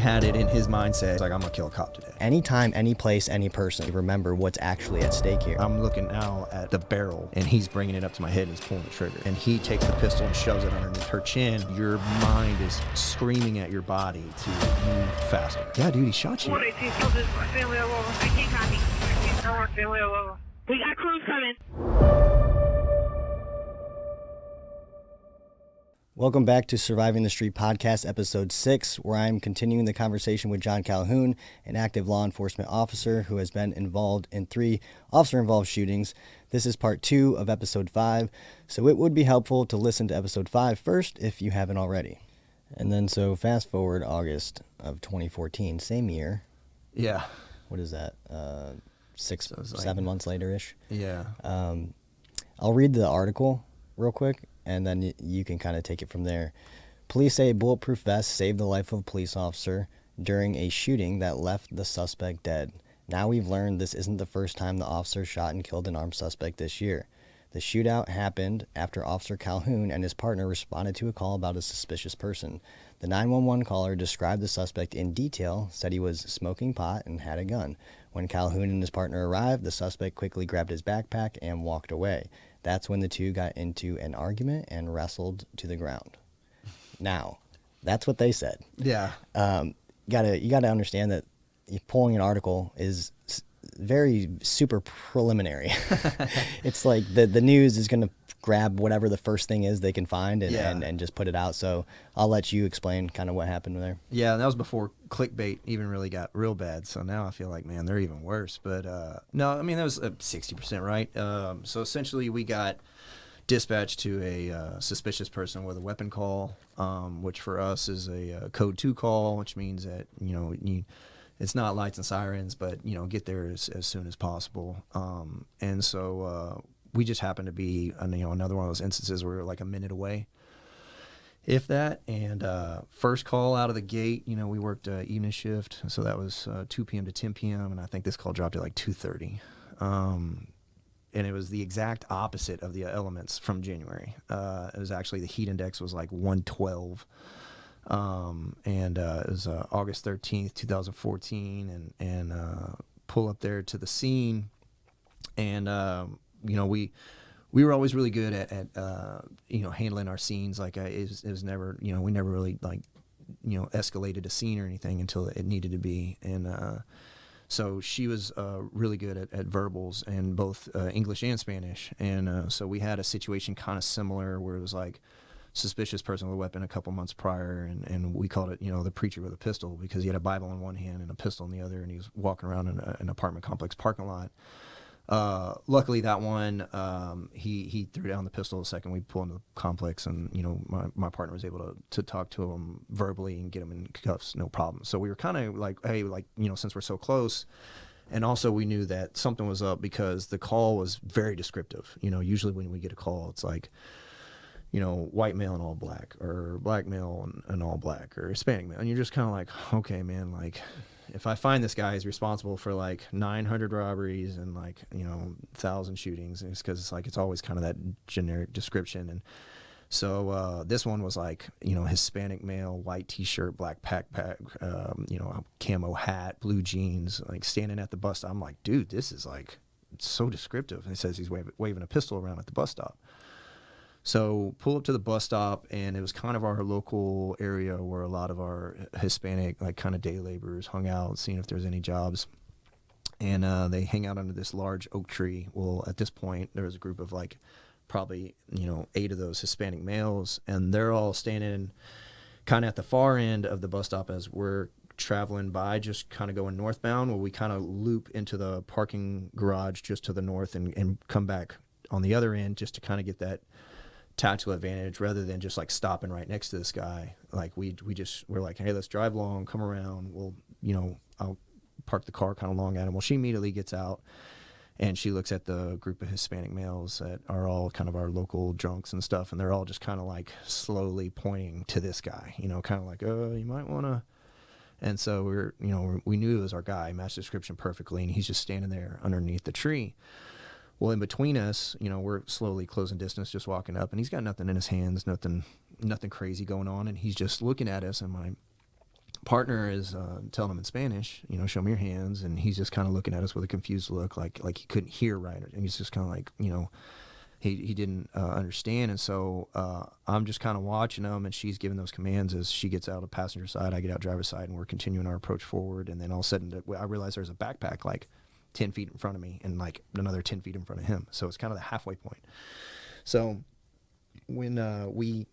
had it in his mindset, like, I'm gonna kill a cop today. Anytime, any place, any person, remember what's actually at stake here. I'm looking now at the barrel, and he's bringing it up to my head and he's pulling the trigger. And he takes the pistol and shoves it underneath her chin. Your mind is screaming at your body to move faster. Yeah, dude, he shot you. 118, tell this my family hello. I can't copy. I can't tell our family hello. We got crews coming. Welcome back to Surviving the Street Podcast, Episode 6, where I'm continuing the conversation with John Calhoun, an active law enforcement officer who has been involved in 3 officer-involved shootings. This is Part 2 of Episode 5, so it would be helpful to listen to Episode 5 first if you haven't already. And then, so fast forward August of 2014, same year. Yeah. What is that? 7 months later-ish? Yeah. I'll read the article real quick, and then you can kind of take it from there. Police say a bulletproof vest saved the life of a police officer during a shooting that left the suspect dead. Now we've learned this isn't the first time the officer shot and killed an armed suspect this year. The shootout happened after Officer Calhoun and his partner responded to a call about a suspicious person. The 911 caller described the suspect in detail, said he was smoking pot and had a gun. When Calhoun and his partner arrived, the suspect quickly grabbed his backpack and walked away. That's when the two got into an argument and wrestled to the ground. Now, that's what they said. Yeah. You gotta understand that pulling an article is very super preliminary. It's like the news is going to grab whatever the first thing is they can find and just put it out. So I'll let you explain kind of what happened there. Yeah, that was before clickbait even really got real bad. So now I feel like, man, they're even worse. But no, I mean, that was 60% right. So essentially we got dispatched to a suspicious person with a weapon call, which for us is a code 2 call, which means that, it's not lights and sirens, but, get there as soon as possible. And so we just happened to be, another one of those instances where we were like a minute away, if that. And first call out of the gate, we worked evening shift. So that was 2 p.m. to 10 p.m. And I think this call dropped at like 2:30. And it was the exact opposite of the elements from January. It was actually, the heat index was like 112. And it was August 13th, 2014, and pull up there to the scene. And, we were always really good at handling our scenes. Like it was never, we never really escalated a scene or anything until it needed to be. And so she was really good at verbals and both English and Spanish. And so we had a situation kind of similar where it was like, suspicious person with a weapon a couple months prior, and we called it, the preacher with a pistol, because he had a Bible in one hand and a pistol in the other, and he was walking around in an apartment complex parking lot. Luckily, that one, he threw down the pistol the second we pulled into the complex, and my partner was able to talk to him verbally and get him in cuffs, no problem. So we were kind of like, hey, since we're so close. And also we knew that something was up because the call was very descriptive. Usually when we get a call, it's like, white male and all black, or black male and all black, or Hispanic male. And you're just kind of like, okay, man, like, if I find this guy is responsible for like 900 robberies and like, 1,000 shootings, it's because it's like, it's always kind of that generic description. And so this one was like, Hispanic male, white t-shirt, black backpack, camo hat, blue jeans, like standing at the bus stop. I'm like, dude, this is like so descriptive. And he says he's waving a pistol around at the bus stop. So pull up to the bus stop, and it was kind of our local area where a lot of our Hispanic, like kind of day laborers hung out, seeing if there's any jobs. And they hang out under this large oak tree. Well, at this point, there was a group of like probably, 8 of those Hispanic males, and they're all standing kind of at the far end of the bus stop as we're traveling by, just kind of going northbound, where we kind of loop into the parking garage just to the north and come back on the other end just to kind of get that tactical advantage, rather than just like stopping right next to this guy. Like we're like, hey, let's drive long, come around. We'll, I'll park the car kind of long at him. Well, she immediately gets out and she looks at the group of Hispanic males that are all kind of our local drunks and stuff. And they're all just kind of like slowly pointing to this guy, kind of like, oh, you might want to. And so we knew it was our guy, matched the description perfectly. And he's just standing there underneath the tree. Well, in between us, we're slowly closing distance, just walking up, and he's got nothing in his hands, nothing crazy going on, and he's just looking at us. And Partner is telling him in Spanish, you know, show me your hands, and he's just kind of looking at us with a confused look, like he couldn't hear right, and he's just kind of like, you know, he didn't understand. And so I'm just kind of watching him, and she's giving those commands as she gets out of passenger side, I get out driver's side, and we're continuing our approach forward. And then all of a sudden I realize there's a backpack like 10 feet in front of me and like another 10 feet in front of him, so it's kind of the halfway point. So when we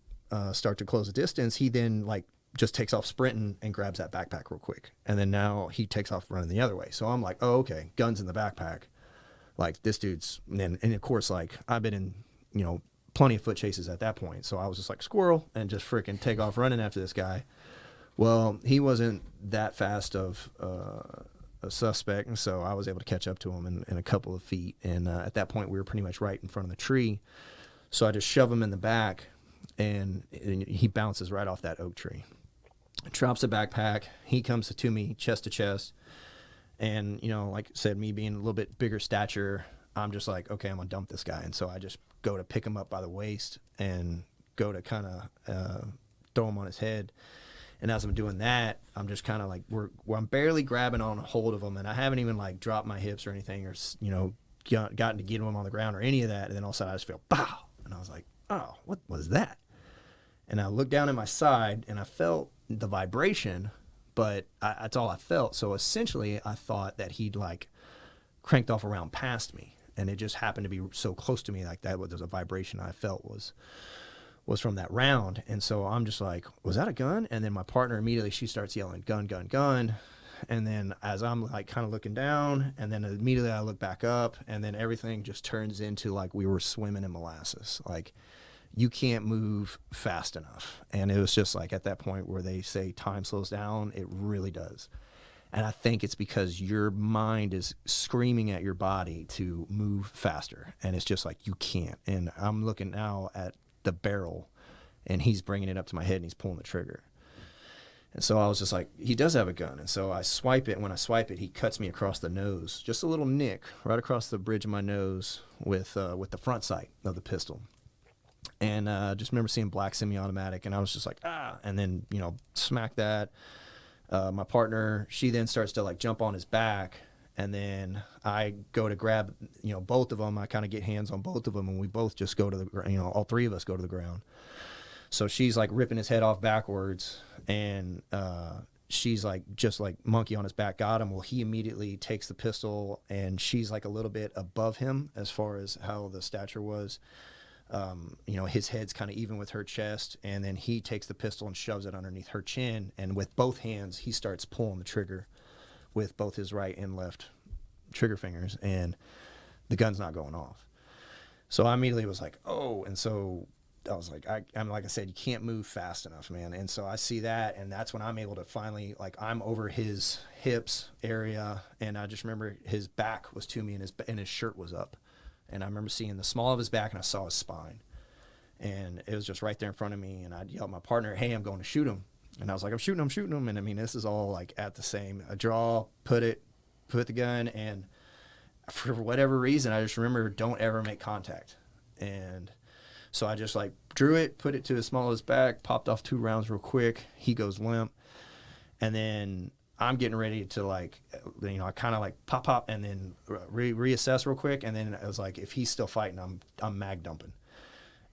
start to close the distance, he then like just takes off sprinting and grabs that backpack real quick. And then now he takes off running the other way. So I'm like, oh, okay, guns in the backpack. Like this dude's, and of course, like I've been in, you know, plenty of foot chases at that point. So I was just like squirrel and just freaking take off running after this guy. Well, he wasn't that fast of a suspect. And so I was able to catch up to him in a couple of feet. And at that point we were pretty much right in front of the tree. So I just shove him in the back, and he bounces right off that oak tree. Drops the backpack. He comes to me chest to chest. And, you know, like I said, me being a little bit bigger stature, I'm just like, okay, I'm going to dump this guy. And so I just go to pick him up by the waist and go to kind of throw him on his head. And as I'm doing that, I'm just kind of like, I'm barely grabbing on a hold of him. And I haven't even like dropped my hips or anything, or, you know, gotten to get him on the ground or any of that. And then all of a sudden I just feel, pow. And I was like, oh, what was that? And I looked down at my side and I felt the vibration, but that's all I felt. So essentially I thought that he'd like cranked off a round past me, and it just happened to be so close to me, like that was a vibration I felt was from that round. And so I'm just like, was that a gun? And then my partner immediately, she starts yelling, gun, gun, gun. And then as I'm like kind of looking down, and then immediately I look back up, and then everything just turns into like we were swimming in molasses. Like, you can't move fast enough. And it was just like at that point where they say time slows down, it really does. And I think it's because your mind is screaming at your body to move faster. And it's just like, you can't. And I'm looking now at the barrel, and he's bringing it up to my head, and he's pulling the trigger. And so I was just like, he does have a gun. And so I swipe it. And when I swipe it, he cuts me across the nose, just a little nick right across the bridge of my nose with the front sight of the pistol. And just remember seeing black semi-automatic, and I was just like, ah, and then, you know, smack that. My partner, she then starts to like jump on his back, and then I go to grab, you know, both of them. I kind of get hands on both of them, and we both just go to the, you know, all three of us go to the ground. So she's like ripping his head off backwards, and she's like just like monkey on his back, got him. Well, he immediately takes the pistol, and she's like a little bit above him as far as how the stature was. You know, his head's kind of even with her chest, and then he takes the pistol and shoves it underneath her chin, and with both hands he starts pulling the trigger with both his right and left trigger fingers, and the gun's not going off. So I immediately was like, oh. And so I was like, I'm like I said, you can't move fast enough, man. And so I see that, and that's when I'm able to finally, like, I'm over his hips area, and I just remember his back was to me, and his shirt was up. And I remember seeing the small of his back, and I saw his spine. And it was just right there in front of me. And I yelled at my partner, hey, I'm going to shoot him. And I was like, I'm shooting him. And I mean, this is all like at the same, a draw, put the gun. And for whatever reason, I just remember, don't ever make contact. And so I just like drew it, put it to as small as back, popped off 2 rounds real quick. He goes limp. And then I'm getting ready to, like, you know, I kind of like pop, and then reassess real quick. And then I was like, if he's still fighting, I'm mag dumping.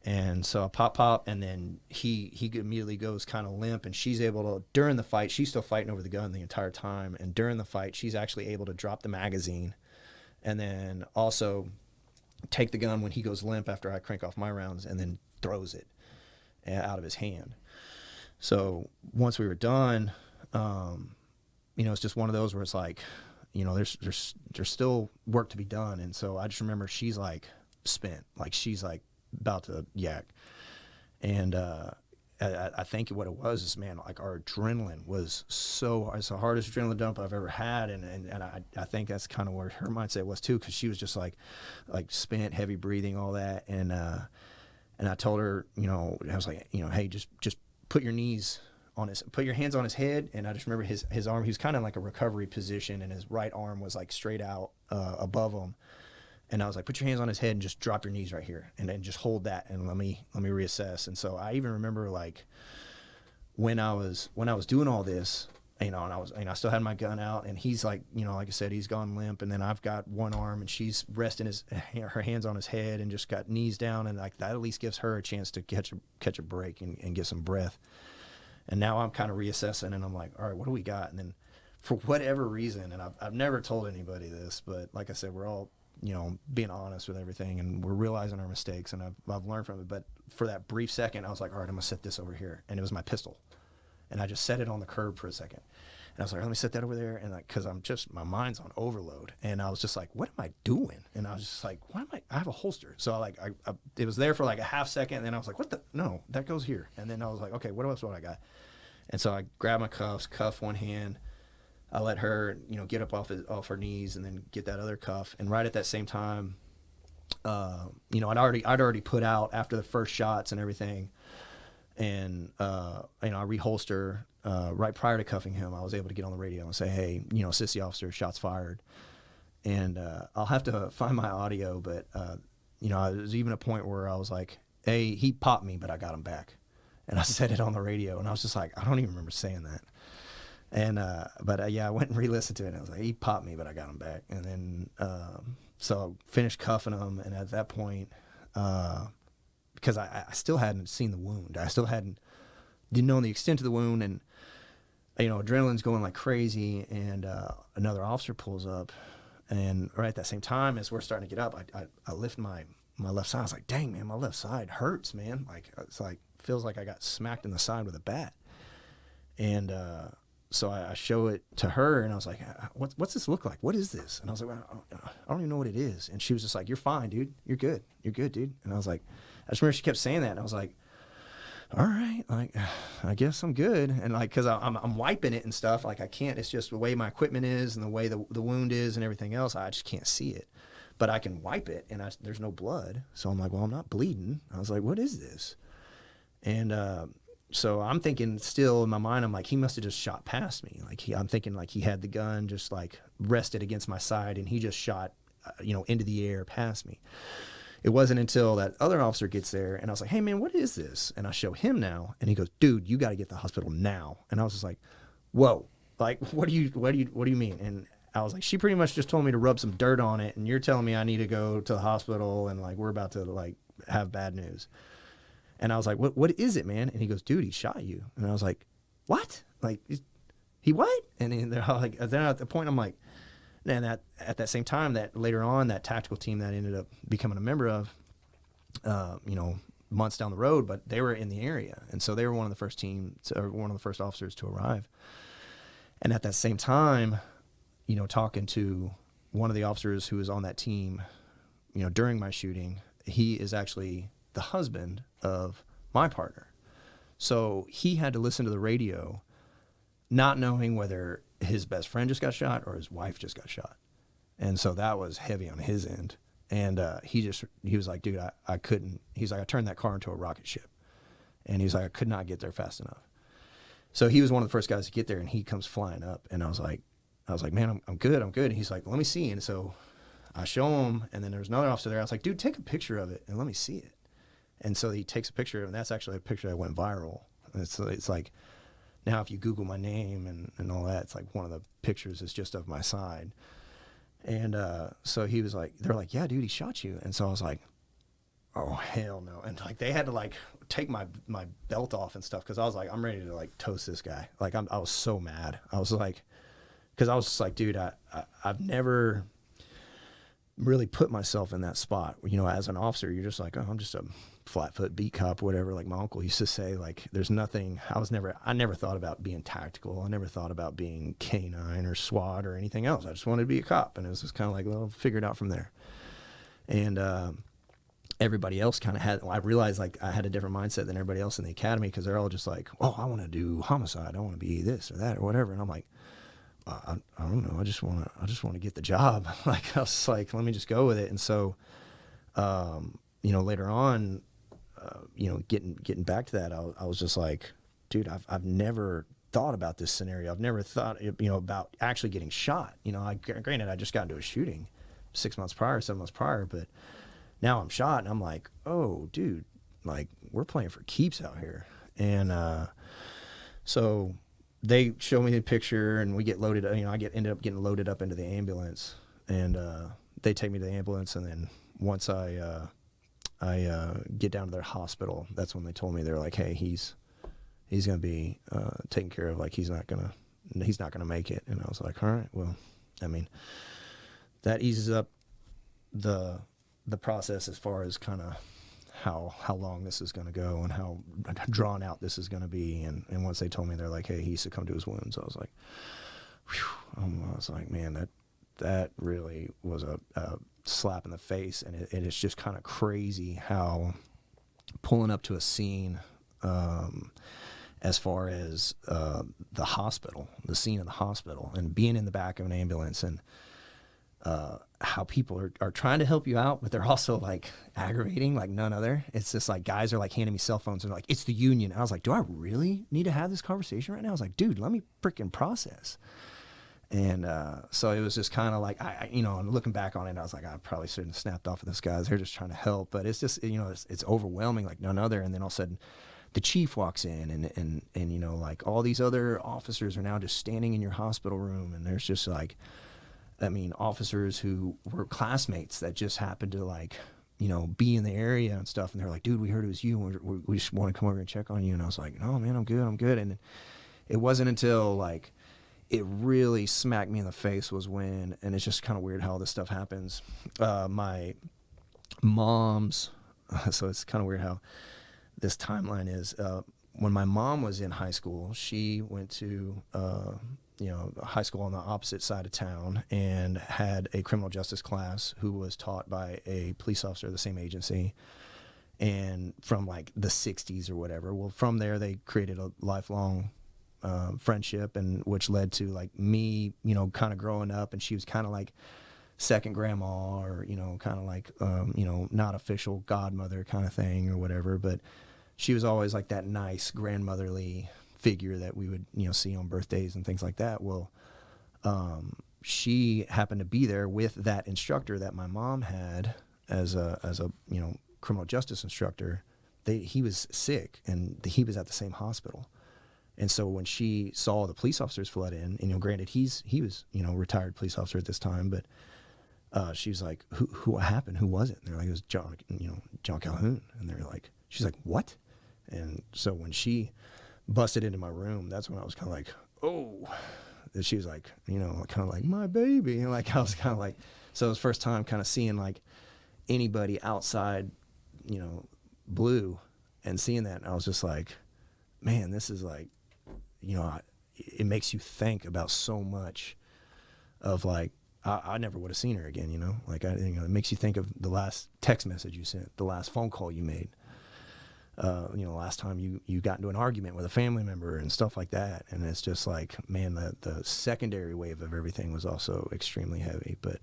And so I pop, and then he immediately goes kind of limp, and she's able to, during the fight, she's still fighting over the gun the entire time. And during the fight, she's actually able to drop the magazine, and then also take the gun when he goes limp after I crank off my rounds, and then throws it out of his hand. So once we were done, you know, it's just one of those where it's like, you know, there's still work to be done. And so I just remember she's like spent, like she's like about to yak. And I think what it was is, man, like our adrenaline was it's the hardest adrenaline dump I've ever had. And I think that's kind of where her mindset was too, because she was just like spent, heavy breathing, all that. And I told her, you know, I was like, you know, hey, just put your hands on his head. And I just remember his arm, he was kind of like a recovery position, and his right arm was like straight out above him. And I was like, put your hands on his head and just drop your knees right here, and then just hold that, and let me reassess. And so I even remember, like, when I was doing all this, you know, and I still had my gun out, and he's like, you know, like I said, he's gone limp, and then I've got one arm, and she's resting her hands on his head, and just got knees down, and like that at least gives her a chance to catch a break and get some breath. And now I'm kind of reassessing, and I'm like, all right, what do we got? And then for whatever reason, and I've never told anybody this, but like I said, we're all, you know, being honest with everything, and we're realizing our mistakes, and I've learned from it. But for that brief second, I was like, all right, I'm gonna set this over here, and it was my pistol, and I just set it on the curb for a second, and I was like, let me set that over there, and like, cause my mind's on overload, and I was just like, what am I doing? And I was just like, I have a holster, so I it was there for like a half second, and then I was like, no, that goes here, and then I was like, okay, what else I got? And so I grabbed my cuff one hand. I let her, you know, get up off her knees, and then get that other cuff. And right at that same time, you know, I'd already put out after the first shots and everything, and you know, I reholster right prior to cuffing him. I was able to get on the radio and say, hey, you know, assist the officer, shots fired. And I'll have to find my audio, but you know, there was even a point where I was like, hey, he popped me, but I got him back. And I said it on the radio, and I was just like, I don't even remember saying that. And but yeah, I went and re-listened to it, and I was like, he popped me, but I got him back. And then so I finished cuffing him, and at that point, because I still hadn't seen the wound, I still didn't know the extent of the wound, and you know, adrenaline's going like crazy, and another officer pulls up, and right at that same time as we're starting to get up, I lift my left side. I was like, dang, man, my left side hurts, man. Like, it's like, feels like I got smacked in the side with a bat. And so I show it to her, and I was like, what's this look like? What is this? And I was like, well, I don't even know what it is. And she was just like, you're fine, dude. You're good, dude. And I was like, I just remember she kept saying that, and I was like, all right, like, I guess I'm good. And like, cause I'm wiping it and stuff. Like, I can't, it's just the way my equipment is, and the way the wound is and everything else, I just can't see it. But I can wipe it, and there's no blood. So I'm like, well, I'm not bleeding. I was like, what is this? And so I'm thinking still in my mind, I'm like, he must have just shot past me. Like, I'm thinking like he had the gun just like rested against my side, and he just shot, you know, into the air past me. It wasn't until that other officer gets there, and I was like, hey man, what is this? And I show him now, and he goes, dude, you got to get to the hospital now. And I was just like, whoa, like, what do you mean? And I was like, she pretty much just told me to rub some dirt on it, and you're telling me I need to go to the hospital, and like, we're about to like have bad news. And I was like, what is it, man? And he goes, dude, he shot you. And I was like, what? Like, he what? And they're all like, then at the point, I'm like, and that at that same time, that later on, that tactical team that I ended up becoming a member of, you know, months down the road, but they were in the area. And so they were one of the first teams, or one of the first officers to arrive. And at that same time, you know, talking to one of the officers who was on that team, you know, during my shooting, he is actually the husband of my partner. So he had to listen to the radio, not knowing whether his best friend just got shot or his wife just got shot. And so that was heavy on his end. And he was like, dude, I couldn't. He's like, I turned that car into a rocket ship. And he's like, I could not get there fast enough. So he was one of the first guys to get there, and he comes flying up. And I was like, man, I'm good. And he's like, let me see. And so I show him, and then there's another officer there. I was like, dude, take a picture of it and let me see it. And so he takes a picture, and that's actually a picture that went viral. And it's like, now if you Google my name and all that, it's like one of the pictures is just of my side. And so he was like, they're like, yeah, dude, he shot you. And so I was like, oh, hell no. And like, they had to like take my belt off and stuff, because I was like, I'm ready to like toast this guy. Like, I was so mad. I was like, because I was just like, dude, I've never really put myself in that spot. You know, as an officer, you're just like, oh, I'm just a flatfoot beat cop, whatever. Like my uncle used to say, like, there's nothing. I never thought about being tactical. I never thought about being canine or SWAT or anything else. I just wanted to be a cop, and it was just kind of like, well, figure it out from there. And everybody else kind of had. I realized like I had a different mindset than everybody else in the academy, because they're all just like, oh, I want to do homicide. I want to be this or that or whatever. And I'm like, I don't know. I just want to get the job. Like, I was like, let me just go with it. And so, you know, later on, you know, getting back to that, I was just like, dude, I've never thought about this scenario. I've never thought, you know, about actually getting shot. You know, granted, I just got into a shooting 7 months prior, but now I'm shot, and I'm like, oh, dude, like, we're playing for keeps out here. And So they show me the picture, and we get loaded. Ended up getting loaded up into the ambulance, and they take me to the ambulance. And then once I get down to their hospital, that's when they told me, they're like, hey, he's gonna be taken care of. Like he's not gonna make it. And I was like, all right, well, I mean, that eases up the process as far as kind of how long this is going to go and how drawn out this is going to be. And once they told me, they're like, hey, he succumbed to his wounds, I was like, whew. I was like, man, that really was a slap in the face. And it's just kind of crazy how pulling up to a scene, as far as the scene of the hospital, and being in the back of an ambulance, and how people are trying to help you out, but they're also like aggravating like none other. It's just like guys are like handing me cell phones and they're like, it's the union. I was like, do I really need to have this conversation right now? I was like, dude, let me freaking process. And so it was just kind of like, and looking back on it, I was like, I probably shouldn't have snapped off of those guys. They're just trying to help, but it's just, it's overwhelming like none other. And then all of a sudden the chief walks in, and like all these other officers are now just standing in your hospital room, and there's just like, I mean, officers who were classmates that just happened to like, be in the area and stuff. And they're like, dude, we heard it was you. We just want to come over and check on you. And I was like, no, man, I'm good. And it wasn't until like, it really smacked me in the face was when, and it's just kind of weird how all this stuff happens. My mom's, so it's kind of weird how this timeline is. When my mom was in high school, she went to, high school on the opposite side of town, and had a criminal justice class who was taught by a police officer of the same agency, and from like the 60s or whatever. Well, from there they created a lifelong friendship, and which led to like me, kind of growing up, and she was kind of like second grandma, or kind of like not official godmother kind of thing or whatever, but she was always like that nice grandmotherly figure that we would see on birthdays and things like that. Well, she happened to be there with that instructor that my mom had as a criminal justice instructor. He was sick, and he was at the same hospital. And so when she saw the police officers flood in, and granted he was retired police officer at this time, but she was like, who happened? Who was it? And they're like, it was John Calhoun. And they're like, she's like, what? And so when she busted into my room, that's when I was kind of like, oh. And she was like, kind of like, my baby. And like, I was kind of like, so it was the first time kind of seeing like anybody outside, blue, and seeing that. And I was just like, man, this is like, it makes you think about so much of like, I never would have seen her again, like it makes you think of the last text message you sent, the last phone call you made, last time you got into an argument with a family member and stuff like that. And it's just like, man, the secondary wave of everything was also extremely heavy. But,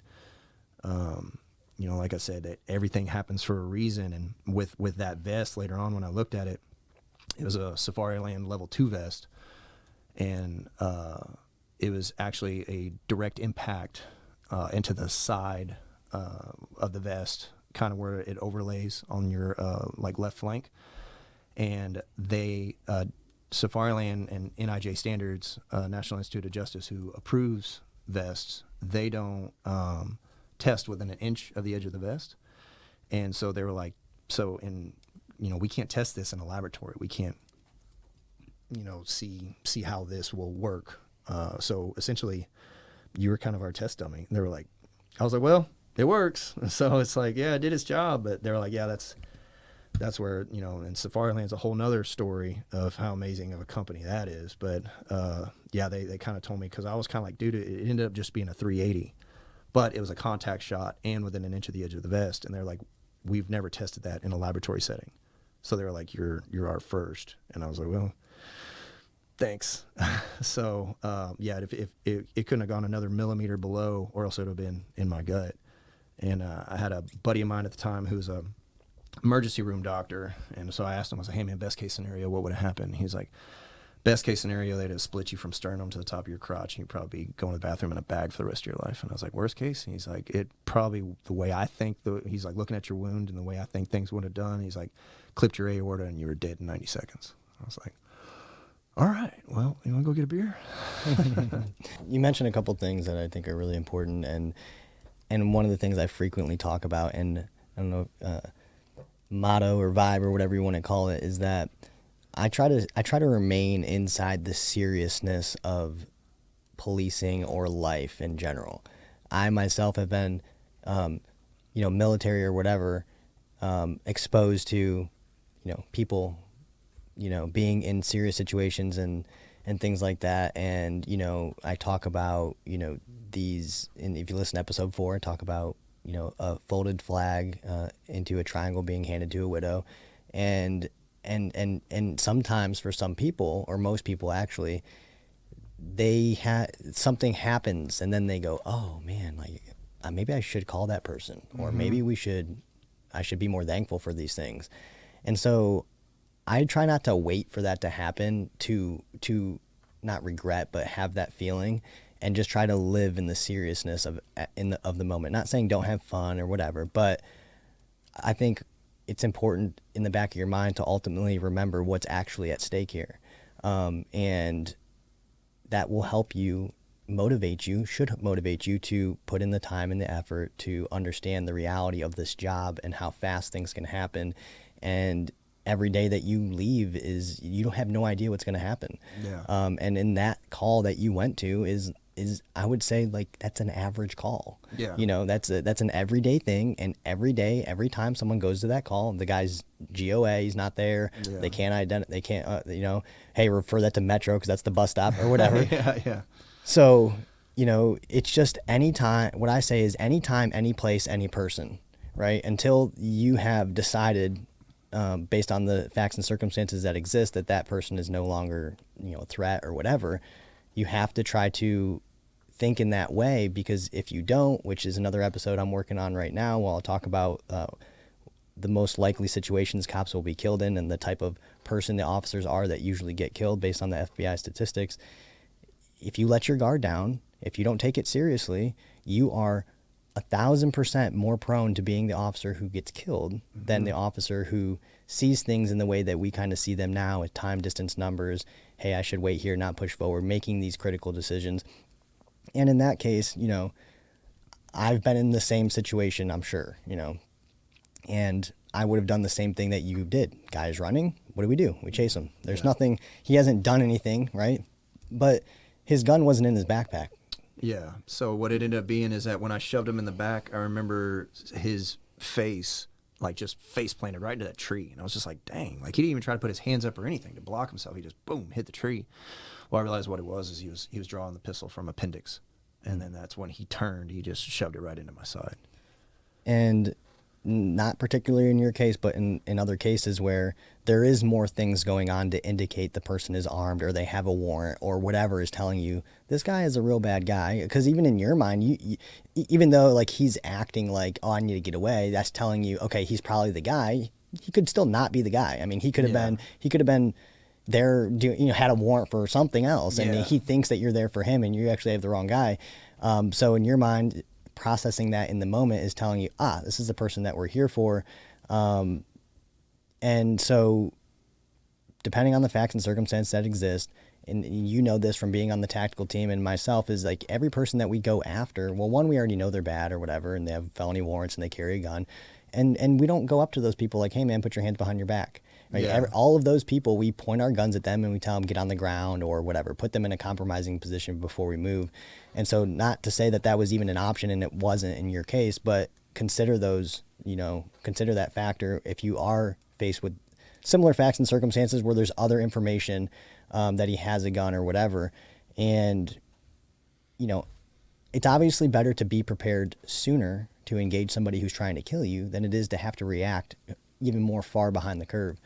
like I said, that everything happens for a reason. And with that vest later on, when I looked at it, it was a Safariland level 2 vest. And it was actually a direct impact into the side of the vest, kind of where it overlays on your like left flank. And they, Safariland and NIJ Standards, National Institute of Justice, who approves vests, they don't test within an inch of the edge of the vest. And so they were like, we can't test this in a laboratory. We can't, see how this will work. So essentially, you were kind of our test dummy. And they were like, I was like, well, it works. So it's like, yeah, it did its job. But they were like, yeah, that's where, and Safariland's a whole nother story of how amazing of a company that is. But yeah, they kind of told me, because I was kind of like, dude, it ended up just being a 380. But it was a contact shot and within an inch of the edge of the vest. And they're like, we've never tested that in a laboratory setting. So they were like, you're our first. And I was like, well, thanks. So, yeah, if it couldn't have gone another millimeter below, or else it would have been in my gut. And I had a buddy of mine at the time who was a emergency room doctor. And so I asked him, I was like, hey man, best case scenario, what would have happened? He's like, best case scenario, they'd have split you from sternum to the top of your crotch, and you'd probably be going to the bathroom in a bag for the rest of your life. And I was like, worst case? And he's like, it probably, the way I think, he's like, looking at your wound and the way I think things would have done, he's like, clipped your aorta and you were dead in 90 seconds. I was like, All right. Well, you want to go get a beer? You mentioned a couple things that I think are really important, and one of the things I frequently talk about, and I don't know, motto or vibe or whatever you want to call it, is that I try to remain inside the seriousness of policing or life in general. I myself have been, military or whatever, exposed to, people, being in serious situations and things like that. And, I talk about, these, and if you listen to episode 4, I talk about, a folded flag into a triangle being handed to a widow. And sometimes for some people, or most people actually, something happens and then they go, oh man, like maybe I should call that person, or maybe I should be more thankful for these things. And so I try not to wait for that to happen to not regret, but have that feeling, and just try to live in the seriousness of the moment. Not saying don't have fun or whatever, but I think it's important in the back of your mind to ultimately remember what's actually at stake here. And that will help you, should motivate you to put in the time and the effort to understand the reality of this job and how fast things can happen. And every day that you leave you don't have no idea what's going to happen. Yeah. And in that call that you went to is I would say, like, that's an average call. Yeah. That's an everyday thing. And every day, every time someone goes to that call, the guy's GOA, he's not there. Yeah. They can't, hey, refer that to Metro because that's the bus stop or whatever. Yeah. So, it's just anytime, what I say is anytime, any place, any person, right? Until you have decided, based on the facts and circumstances that exist, that person is no longer, a threat or whatever, you have to try to think in that way, because if you don't, which is another episode I'm working on right now, while I'll talk about the most likely situations cops will be killed in and the type of person the officers are that usually get killed based on the FBI statistics. If you let your guard down, if you don't take it seriously, you are 1,000% more prone to being the officer who gets killed than the officer who sees things in the way that we kind of see them now, with time, distance, numbers. Hey, I should wait here, not push forward, making these critical decisions. And in that case, I've been in the same situation, I'm sure, and I would have done the same thing that you did. Guy's running. What do? We chase him. There's nothing, he hasn't done anything, right? But his gun wasn't in his backpack. Yeah. So what it ended up being is that when I shoved him in the back, I remember his face, like, just face planted right into that tree. And I was just like, dang, like, he didn't even try to put his hands up or anything to block himself. He just, boom, hit the tree. Well, I realized what it was is he was drawing the pistol from appendix. And then that's when he turned, he just shoved it right into my side. And not particularly in your case, but in other cases where there is more things going on to indicate the person is armed or they have a warrant or whatever is telling you this guy is a real bad guy. Because even in your mind, you even though, like, he's acting like, oh, I need to get away, that's telling you, okay, he's probably the guy. He could still not be the guy. I mean, he could have been there, had a warrant for something else, and he thinks that you're there for him, and you actually have the wrong guy. So in your mind, processing that in the moment is telling you, this is the person that we're here for. And so depending on the facts and circumstances that exist, and this from being on the tactical team and myself, is like every person that we go after, well, one, we already know they're bad or whatever, and they have felony warrants and they carry a gun. And we don't go up to those people like, hey man, put your hands behind your back. Right? Yeah. All of those people, we point our guns at them and we tell them get on the ground or whatever, put them in a compromising position before we move. And so, not to say that was even an option, and it wasn't in your case, but consider those, consider that factor if you are faced with similar facts and circumstances where there's other information that he has a gun or whatever. And, it's obviously better to be prepared sooner to engage somebody who's trying to kill you than it is to have to react even more far behind the curve.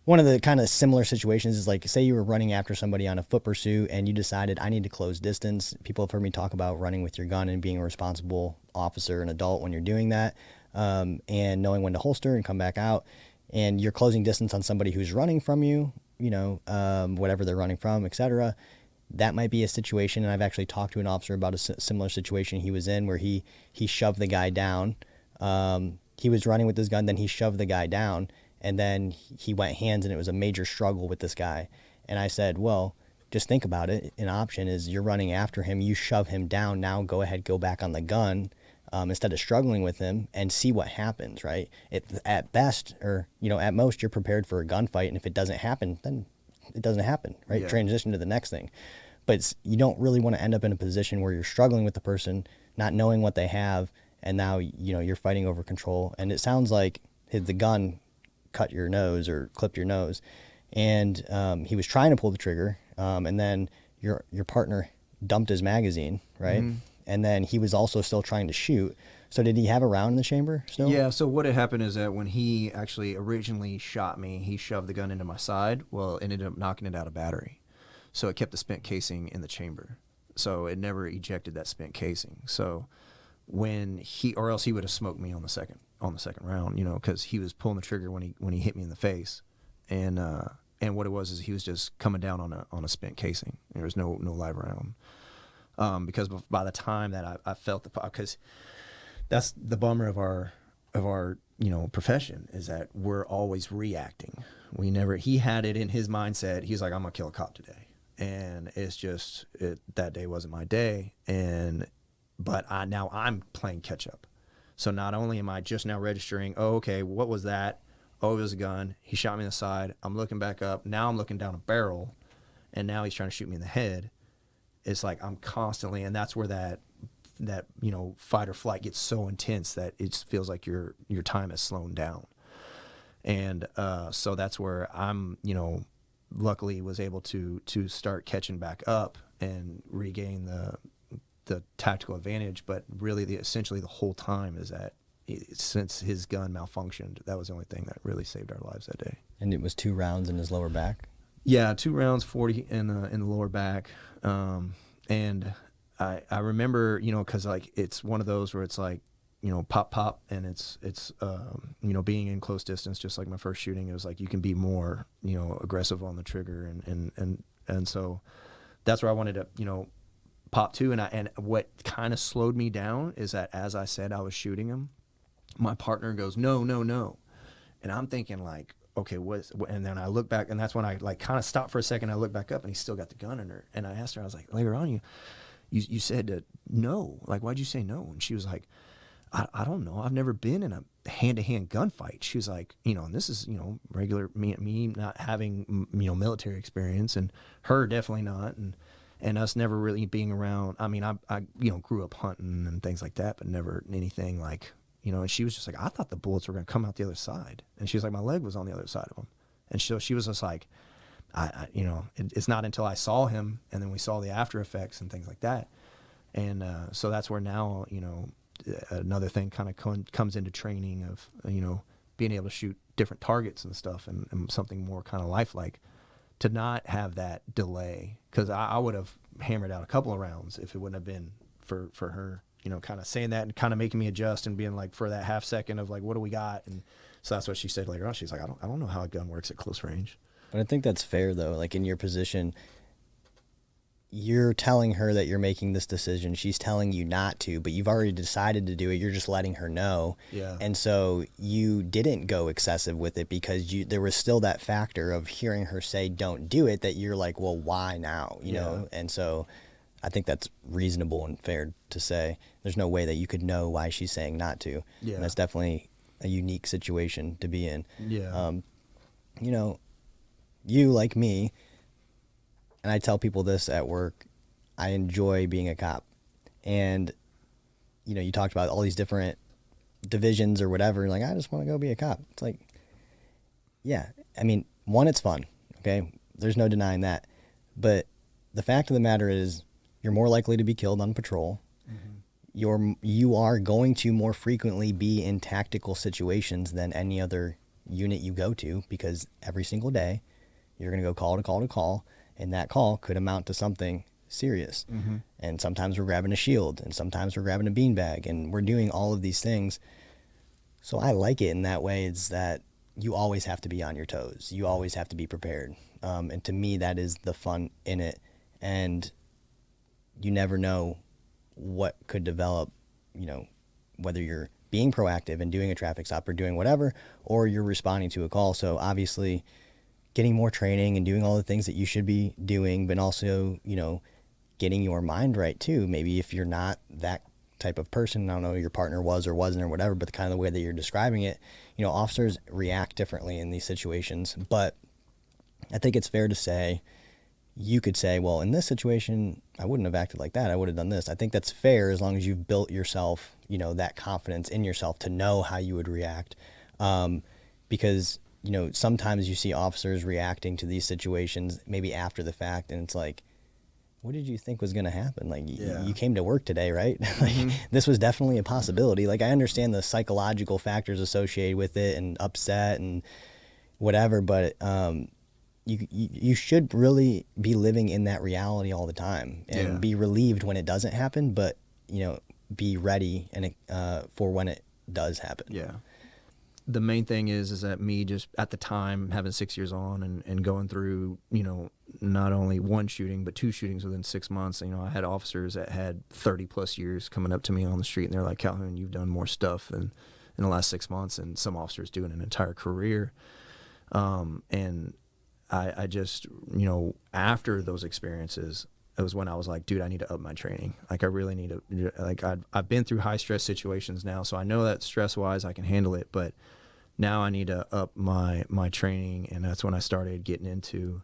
One of the kind of similar situations is, like, say you were running after somebody on a foot pursuit and you decided, I need to close distance. People have heard me talk about running with your gun and being a responsible officer, an adult when you're doing that, and knowing when to holster and come back out. And you're closing distance on somebody who's running from you, whatever they're running from, etc. That might be a situation, and I've actually talked to an officer about a similar situation he was in where he shoved the guy down. He was running with his gun, then he shoved the guy down, and then he went hands, and it was a major struggle with this guy. And I said, well, just think about it. An option is you're running after him, you shove him down. Now go ahead, go back on the gun, instead of struggling with him, and see what happens, right? At best, or, at most, you're prepared for a gunfight. And if it doesn't happen, then it doesn't happen, right? Yeah. Transition to the next thing. But you don't really want to end up in a position where you're struggling with the person, not knowing what they have, and now, you're fighting over control. And it sounds like the gun cut your nose or clipped your nose, and he was trying to pull the trigger, and then your partner dumped his magazine, right? Mm-hmm. And then he was also still trying to shoot. So did he have a round in the chamber still? Yeah, so what had happened is that when he actually originally shot me, he shoved the gun into my side. Well, it ended up knocking it out of battery. So it kept the spent casing in the chamber. So it never ejected that spent casing. So or else he would have smoked me on the second round, because he was pulling the trigger when he hit me in the face. And what it was is he was just coming down on a spent casing. There was no live round. Because by the time that I felt because that's the bummer of our profession, is that we're always reacting. He had it in his mindset. He's like, I'm gonna kill a cop today. And it's just, that day wasn't my day. But now I'm playing catch up. So not only am I just now registering, oh, okay, what was that? Oh, it was a gun. He shot me in the side. I'm looking back up. Now I'm looking down a barrel, and now he's trying to shoot me in the head. It's like I'm constantly, and that's where that fight or flight gets so intense that it feels like your time has slowed down. And so that's where I'm, luckily was able to start catching back up and regain the tactical advantage. But really, essentially the whole time is that since his gun malfunctioned, that was the only thing that really saved our lives that day. And it was 2 rounds in his lower back? Yeah, 2 rounds, 40 in the lower back. And I remember, because like it's one of those where it's like, pop, and it's being in close distance, just like my first shooting, it was like you can be more, aggressive on the trigger, and so that's where I wanted to, pop to. And what kind of slowed me down is that as I said I was shooting him, my partner goes, no, and I'm thinking like, okay, and then I look back, and that's when I like kind of stopped for a second. I look back up, and he's still got the gun in her, and I asked her, I was like, later on, you said no, like, why'd you say no? And she was like, I don't know, I've never been in a hand-to-hand gunfight. She was like, and this is, regular me not having, military experience, and her definitely not, and us never really being around. I mean, I grew up hunting and things like that, but never anything like, and she was just like, I thought the bullets were going to come out the other side. And she was like, my leg was on the other side of him. And so she was just like, it's not until I saw him, and then we saw the after effects and things like that. And so that's where now, another thing kind of comes into training of, being able to shoot different targets and stuff, and something more kind of lifelike, to not have that delay. Because I would have hammered out a couple of rounds if it wouldn't have been for her, kind of saying that and kind of making me adjust and being like, for that half second of like, what do we got? And so that's what she said later on. She's like, I don't know how a gun works at close range. But I think that's fair, though. Like, in your position, you're telling her that you're making this decision. She's telling you not to, but you've already decided to do it. You're just letting her know. Yeah. And so you didn't go excessive with it because there was still that factor of hearing her say, don't do it, that you're like, well, why now? You know? And so I think that's reasonable and fair to say. There's no way that you could know why she's saying not to. Yeah. And that's definitely a unique situation to be in. Yeah. You, like me, and I tell people this at work, I enjoy being a cop. And, you talked about all these different divisions or whatever. Like, I just want to go be a cop. It's like, yeah, I mean, one, it's fun. Okay. There's no denying that. But the fact of the matter is, you're more likely to be killed on patrol. Mm-hmm. You are going to more frequently be in tactical situations than any other unit you go to, because every single day you're going to go call to call to call, and that call could amount to something serious. Mm-hmm. And sometimes we're grabbing a shield, and sometimes we're grabbing a beanbag, and we're doing all of these things. So I like it in that way, is that you always have to be on your toes. You always have to be prepared. And to me, that is the fun in it. And you never know what could develop, whether you're being proactive and doing a traffic stop or doing whatever, or you're responding to a call. So obviously getting more training and doing all the things that you should be doing, but also, getting your mind right too. Maybe if you're not that type of person, I don't know, your partner was or wasn't or whatever, but the kind of the way that you're describing it, officers react differently in these situations. But I think it's fair to say, you could say, well, in this situation, I wouldn't have acted like that. I would have done this. I think that's fair as long as you've built yourself, that confidence in yourself to know how you would react. Because, sometimes you see officers reacting to these situations maybe after the fact, and it's like, what did you think was going to happen? Like, you came to work today, right? Like, this was definitely a possibility. Like, I understand the psychological factors associated with it and upset and whatever, but you should really be living in that reality all the time and be relieved when it doesn't happen, but, be ready and for when it does happen. Yeah. The main thing is that me just at the time having 6 years on and going through, not only one shooting, but 2 shootings within 6 months. I had officers that had 30 plus years coming up to me on the street and they're like, Calhoun, you've done more stuff in the last 6 months and some officers doing an entire career. And I just, after those experiences, it was when I was like, dude, I need to up my training. Like, I really need to, like, I've been through high stress situations now, so I know that stress wise I can handle it, but now I need to up my training. And that's when I started getting into,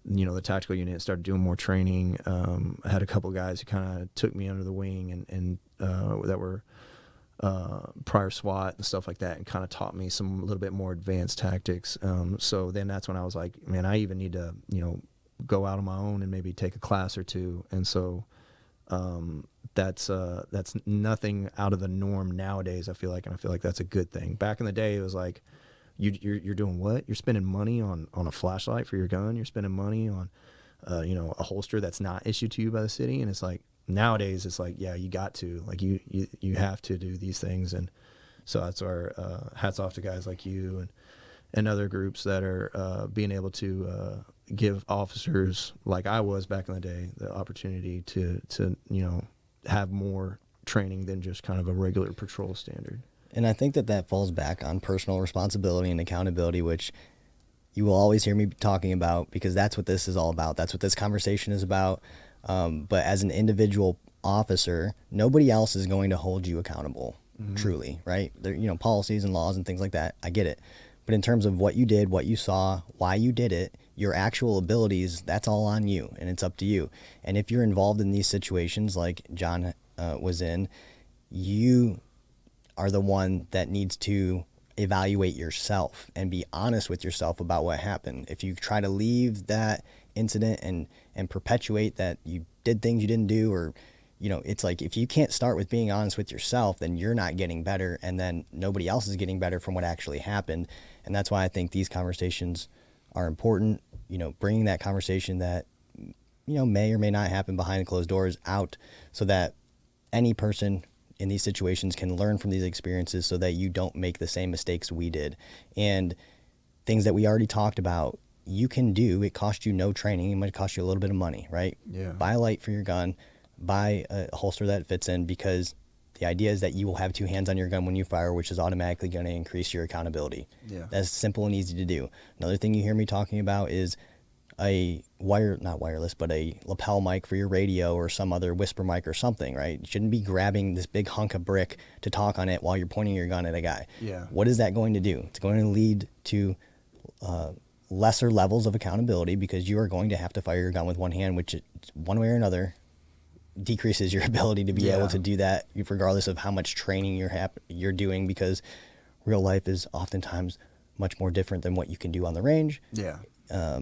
the tactical unit, started doing more training. I had a couple guys who kind of took me under the wing and that were prior SWAT and stuff like that, and kind of taught me some a little bit more advanced tactics. So then that's when I was like, man, I even need to, go out on my own and maybe take a class or two. And so that's nothing out of the norm nowadays, I feel like, and I feel like that's a good thing. Back in the day, it was like, you're doing what? You're spending money on a flashlight for your gun. You're spending money on, a holster that's not issued to you by the city. And it's like, nowadays it's like, yeah, you got to, like, you have to do these things. And so that's our hats off to guys like you and other groups that are being able to give officers like I was back in the day the opportunity to have more training than just kind of a regular patrol standard. And I think that falls back on personal responsibility and accountability, which you will always hear me talking about, because that's what this is all about. That's what this conversation is about. But as an individual officer, nobody else is going to hold you accountable, truly, right? There, policies and laws and things like that. I get it. But in terms of what you did, what you saw, why you did it, your actual abilities, that's all on you, and it's up to you. And if you're involved in these situations like John was in, you are the one that needs to evaluate yourself and be honest with yourself about what happened. If you try to leave that incident and perpetuate that you did things you didn't do, or it's like, if you can't start with being honest with yourself, then you're not getting better, and then nobody else is getting better from what actually happened. And that's why I think these conversations are important, bringing that conversation that, may or may not happen behind closed doors out, so that any person in these situations can learn from these experiences, so that you don't make the same mistakes we did. And things that we already talked about, you can do. It costs you no training. It might cost you a little bit of money, right? Yeah. Buy a light for your gun, buy a holster that fits in, because the idea is that you will have 2 hands on your gun when you fire, which is automatically going to increase your accountability. Yeah. That's simple and easy to do. Another thing you hear me talking about is a not wireless, but a lapel mic for your radio, or some other whisper mic or something, right? You shouldn't be grabbing this big hunk of brick to talk on it while you're pointing your gun at a guy. Yeah. What is that going to do? It's going to lead to lesser levels of accountability, because you are going to have to fire your gun with one hand, which one way or another decreases your ability to be able to do that, regardless of how much training you're doing, because real life is oftentimes much more different than what you can do on the range. Yeah.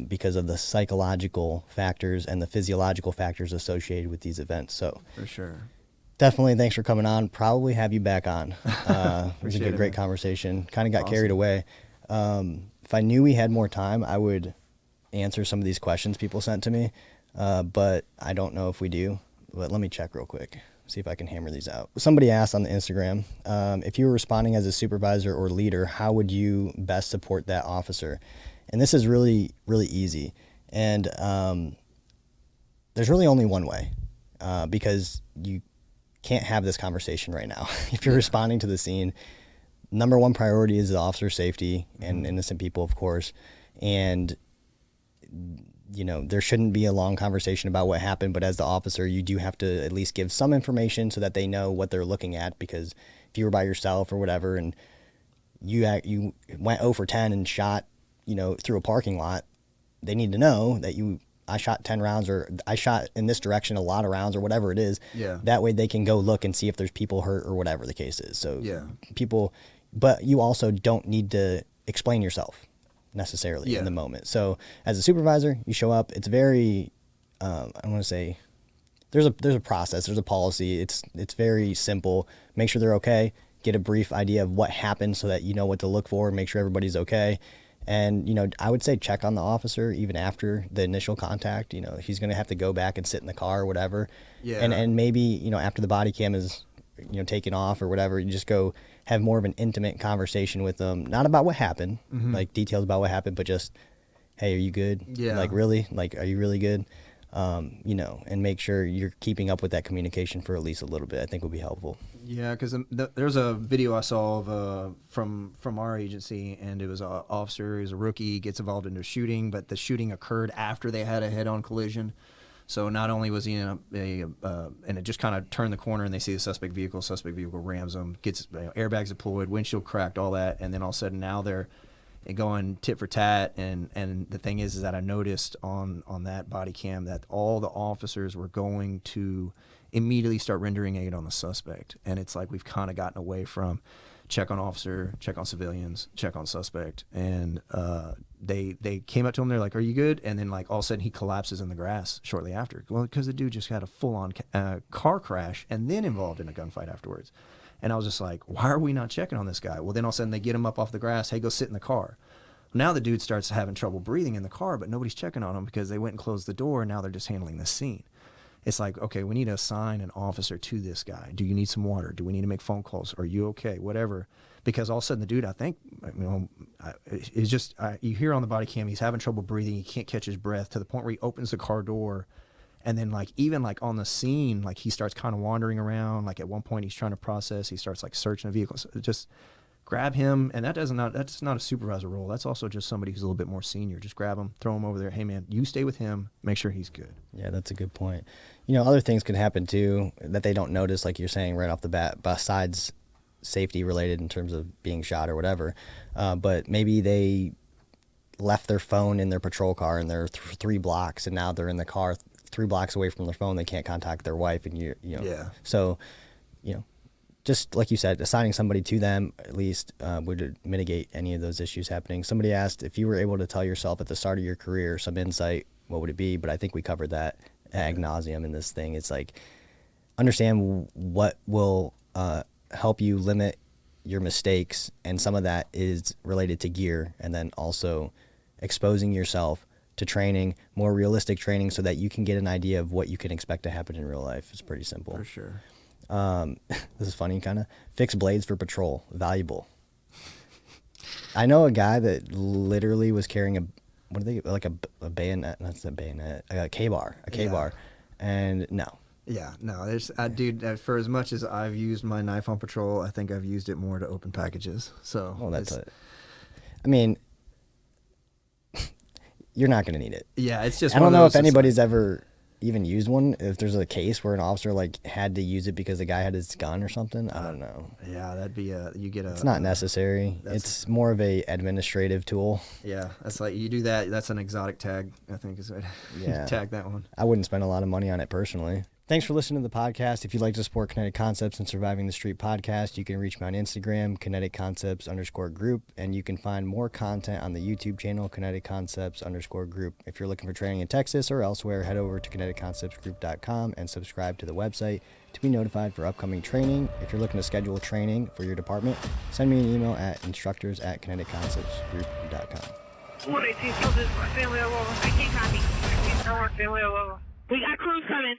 Because of the psychological factors and the physiological factors associated with these events. So For sure. definitely, thanks for coming on. Probably have you back on. It was a Appreciate it, great man. conversation. Kind of got Awesome. carried away. If I knew we had more time, I would answer some of these questions people sent to me, but I don't know if we do. But let me check real quick, see if I can hammer these out. Somebody asked on the Instagram, if you were responding as a supervisor or leader, how would you best support that officer? And this is really, really easy. And there's really only one way, because you can't have this conversation right now. If you're responding to the scene, number one priority is the officer's safety and innocent people, of course. And, you know, there shouldn't be a long conversation about what happened, but as the officer, you do have to at least give some information so that they know what they're looking at, because if you were by yourself or whatever and you went 0 for 10 and shot, you know, through a parking lot, they need to know that I shot 10 rounds, or I shot in this direction a lot of rounds, or whatever it is. Yeah. That way they can go look and see if there's people hurt or whatever the case is. So Yeah. but you also don't need to explain yourself necessarily in the moment. So as a supervisor, you show up. It's very, I want to say, there's a process, there's a policy. It's very simple. Make sure they're okay. Get a brief idea of what happened so that you know what to look for. Make sure everybody's okay. And, you know, I would say check on the officer even after the initial contact. You know, he's going to have to go back and sit in the car or whatever. Yeah. And maybe, you know, after the body cam is, you know, taken off or whatever, you just go have more of an intimate conversation with them. Not about what happened, like details about what happened, but just, hey, are you good? Yeah. Like, really? Like, are you really good? You know, and make sure you're keeping up with that communication for at least a little bit, I think would be helpful. Yeah, because there's a video I saw of from our agency, and it was an officer, he was a rookie, gets involved in a shooting, but the shooting occurred after they had a head-on collision. So not only was he in and it just kind of turned the corner, and they see the suspect vehicle rams them, gets airbags deployed, windshield cracked, all that, and then all of a sudden now they're going tit for tat, and the thing is that I noticed on that body cam that all the officers were going to immediately start rendering aid on the suspect, and it's like we've kind of gotten away from check on officer, check on civilians, check on suspect, and they came up to him, they're like, are you good? And then like all of a sudden he collapses in the grass shortly after. Well, because the dude just had a full-on car crash and then involved in a gunfight afterwards. And I was just like, why are we not checking on this guy? Well, then all of a sudden they get him up off the grass. Hey, go sit in the car. Now the dude starts having trouble breathing in the car, but nobody's checking on him because they went and closed the door, and now they're just handling the scene. It's like, okay, we need to assign an officer to this guy. Do you need some water? Do we need to make phone calls? Are you okay? Whatever. Because all of a sudden the dude, I think, you know, it's just, you hear on the body cam, he's having trouble breathing. He can't catch his breath to the point where he opens the car door. And then like, even like on the scene, like he starts kind of wandering around. Like at one point he's trying to process, he starts like searching the vehicle. So just grab him. And that's not a supervisor role. That's also just somebody who's a little bit more senior. Just grab him, throw him over there. Hey man, you stay with him, make sure he's good. Yeah, that's a good point. You know, other things could happen too that they don't notice, like you're saying right off the bat, besides safety related in terms of being shot or whatever. But maybe they left their phone in their patrol car and they're 3 blocks, and now they're in the car 3 blocks away from their phone. They can't contact their wife, and you know. Yeah. So, you know, just like you said, assigning somebody to them at least would mitigate any of those issues happening. Somebody asked if you were able to tell yourself at the start of your career some insight, what would it be? But I think we covered that ad nauseum in this thing. It's like, understand what will help you limit your mistakes, and some of that is related to gear, and then also exposing yourself to training, more realistic training, so that you can get an idea of what you can expect to happen in real life. It's pretty simple. For sure. This is funny, kind of. Fix blades for patrol. Valuable. I know a guy that literally was carrying a bayonet, that's a bayonet, a K-bar, and no. Yeah, no, dude, for as much as I've used my knife on patrol, I think I've used it more to open packages. So, well, that's it. I mean, you're not going to need it. Yeah, it's just. I don't know if anybody's ever even used one. If there's a case where an officer like had to use it because the guy had his gun or something, I don't know. Yeah, that'd be It's not necessary. It's more of a administrative tool. Yeah, that's like you do that. That's an exotic tag, I think is what. Yeah. Tag that one. I wouldn't spend a lot of money on it personally. Thanks for listening to the podcast. If you'd like to support Kinetic Concepts and Surviving the Street podcast, you can reach me on Instagram, kineticconcepts_group, and you can find more content on the YouTube channel, Kinetic Concepts_group. If you're looking for training in Texas or elsewhere, head over to kineticconceptsgroup.com and subscribe to the website to be notified for upcoming training. If you're looking to schedule training for your department, send me an email at instructors@kineticconceptsgroup.com. 118, so this family level. I can't copy. I can't family level. We got crews coming.